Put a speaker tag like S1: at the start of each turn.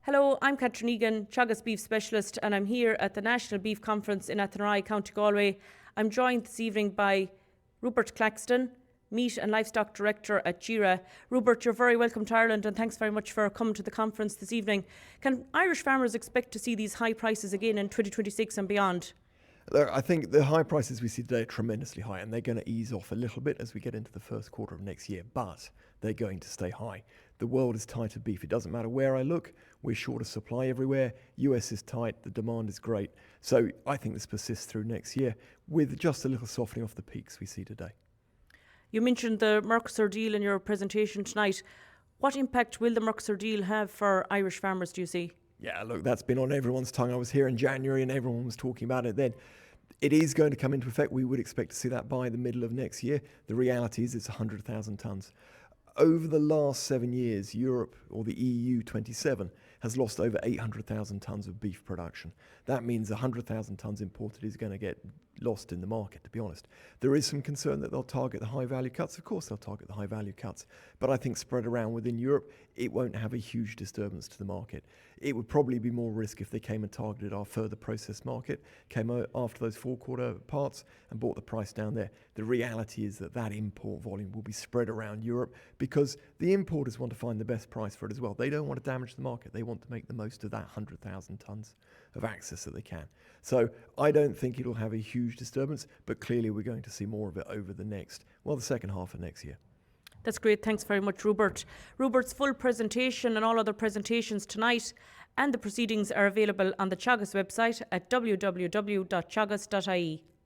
S1: Hello, I'm Catherine Egan, Teagasc beef specialist, and I'm here at the National Beef Conference in Athenry, County Galway. I'm joined this evening by Rupert Claxton, Meat and Livestock Director at GIRA. Rupert, you're very welcome to Ireland, and thanks very much for coming to the conference this evening. Can Irish farmers expect to see these high prices again in 2026 and beyond?
S2: Look, I think the high prices we see today are tremendously high, and they're going to ease off a little bit as we get into the first quarter of next year, but they're going to stay high. The world is tight of beef. It doesn't matter where I look, we're short of supply everywhere. US is tight, the demand is great. So I think this persists through next year with just a little softening off the peaks we see today.
S1: You mentioned the Mercosur deal in your presentation tonight. What impact will the Mercosur deal have for Irish farmers, do you see?
S2: Yeah, look, that's been on everyone's tongue. I was here in January and everyone was talking about it then. It is going to come into effect. We would expect to see that by the middle of next year. The reality is it's 100,000 tonnes. Over the last 7 years, Europe, or the EU 27, has lost over 800,000 tonnes of beef production. That means 100,000 tonnes imported is going to get lost in the market, to be honest. There is some concern that they'll target the high-value cuts. Of course they'll target the high-value cuts. But I think spread around within Europe, it won't have a huge disturbance to the market. It would probably be more risk if they came and targeted our further processed market, came after those four-quarter parts and brought the price down there. The reality is that that import volume will be spread around Europe because the importers want to find the best price for it as well. They don't want to damage the market. They want to make the most of that 100,000 tonnes of access that they can. So I don't think it'll have a huge disturbance, but clearly we're going to see more of it over the second half of next year.
S1: That's great. Thanks very much, Rupert. Rupert's full presentation and all other presentations tonight and the proceedings are available on the Teagasc website at www.teagasc.ie.